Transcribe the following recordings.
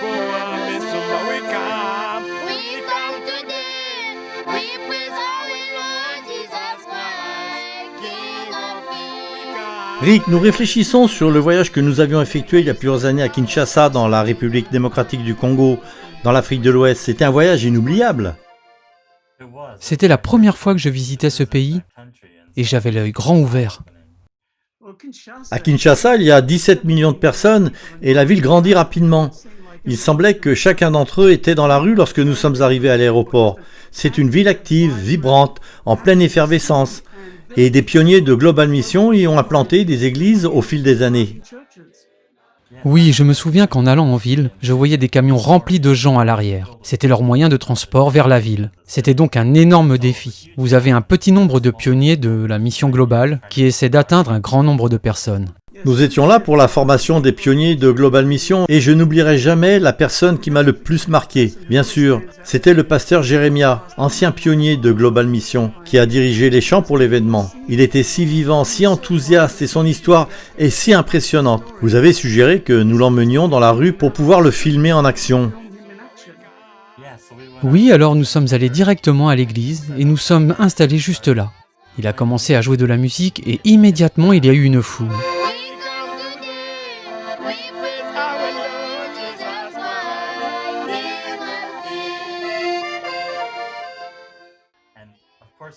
We come today, we praise our Lord Jesus Christ, King of Kings. Rick, nous réfléchissons sur le voyage que nous avions effectué il y a plusieurs années à Kinshasa, dans la République démocratique du Congo, dans l'Afrique de l'Ouest. C'était un voyage inoubliable. C'était la première fois que je visitais ce pays et j'avais l'œil grand ouvert. À Kinshasa, il y a 17 millions de personnes et la ville grandit rapidement. Il semblait que chacun d'entre eux était dans la rue lorsque nous sommes arrivés à l'aéroport. C'est une ville active, vibrante, en pleine effervescence. Et des pionniers de Global Mission y ont implanté des églises au fil des années. Oui, je me souviens qu'en allant en ville, je voyais des camions remplis de gens à l'arrière. C'était leur moyen de transport vers la ville. C'était donc un énorme défi. Vous avez un petit nombre de pionniers de la mission globale qui essaient d'atteindre un grand nombre de personnes. Nous étions là pour la formation des pionniers de Global Mission et je n'oublierai jamais la personne qui m'a le plus marqué. Bien sûr, c'était le pasteur Jérémia, ancien pionnier de Global Mission, qui a dirigé les chants pour l'événement. Il était si vivant, si enthousiaste et son histoire est si impressionnante. Vous avez suggéré que nous l'emmenions dans la rue pour pouvoir le filmer en action. Oui, alors nous sommes allés directement à l'église et nous sommes installés juste là. Il a commencé à jouer de la musique et immédiatement il y a eu une foule.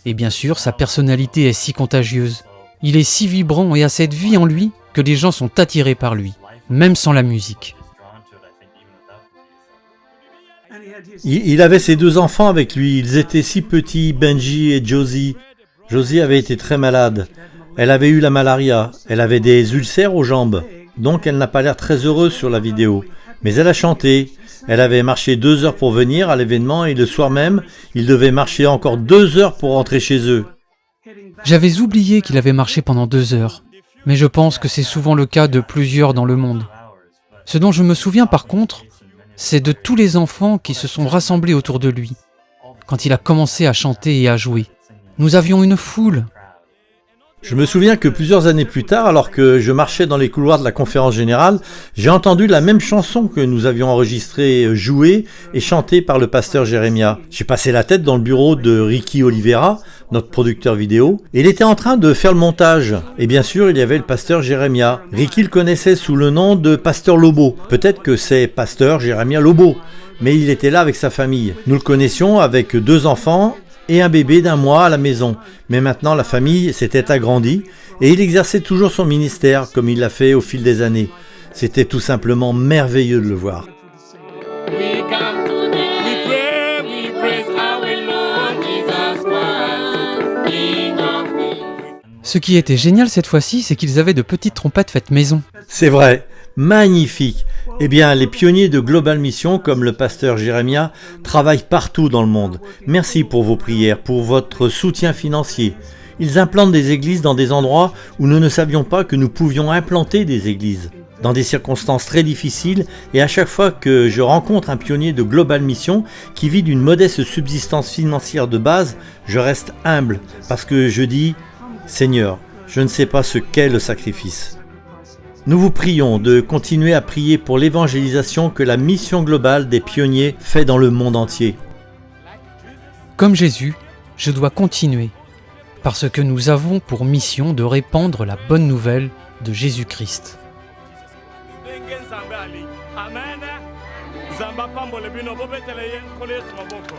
Et bien sûr, sa personnalité est si contagieuse. Il est si vibrant et a cette vie en lui que les gens sont attirés par lui, même sans la musique. Il avait ses 2 enfants avec lui. Ils étaient si petits, Benji et Josie. Josie avait été très malade. Elle avait eu la malaria. Elle avait des ulcères aux jambes. Donc elle n'a pas l'air très heureuse sur la vidéo. Mais elle a chanté. Elle avait marché 2 heures pour venir à l'événement et le soir même, ils devaient marcher encore 2 heures pour rentrer chez eux. J'avais oublié qu'il avait marché pendant 2 heures, mais je pense que c'est souvent le cas de plusieurs dans le monde. Ce dont je me souviens par contre, c'est de tous les enfants qui se sont rassemblés autour de lui, quand il a commencé à chanter et à jouer. Nous avions une foule. Je me souviens que plusieurs années plus tard, alors que je marchais dans les couloirs de la conférence générale, j'ai entendu la même chanson que nous avions enregistrée, jouée et chantée par le pasteur Jérémia. J'ai passé la tête dans le bureau de Ricky Oliveira, notre producteur vidéo, et il était en train de faire le montage. Et bien sûr, il y avait le pasteur Jérémia. Ricky le connaissait sous le nom de pasteur Lobo. Peut-être que c'est pasteur Jérémia Lobo, mais il était là avec sa famille. Nous le connaissions avec 2 enfants et un bébé d'1 mois à la maison. Mais maintenant, la famille s'était agrandie et il exerçait toujours son ministère comme il l'a fait au fil des années. C'était tout simplement merveilleux de le voir. We come today, we praise our Lord Jesus Christ, King of Kings. Ce qui était génial cette fois-ci, c'est qu'ils avaient de petites trompettes faites maison. C'est vrai, magnifique. Eh bien, les pionniers de Global Mission, comme le pasteur Jérémia, travaillent partout dans le monde. Merci pour vos prières, pour votre soutien financier. Ils implantent des églises dans des endroits où nous ne savions pas que nous pouvions implanter des églises. Dans des circonstances très difficiles, et à chaque fois que je rencontre un pionnier de Global Mission qui vit d'une modeste subsistance financière de base, je reste humble parce que je dis « Seigneur, je ne sais pas ce qu'est le sacrifice ». Nous vous prions de continuer à prier pour l'évangélisation que la mission globale des pionniers fait dans le monde entier. Comme Jésus, je dois continuer, parce que nous avons pour mission de répandre la bonne nouvelle de Jésus-Christ. Amen. Zamba pambole bino bobetele yen kole maboko.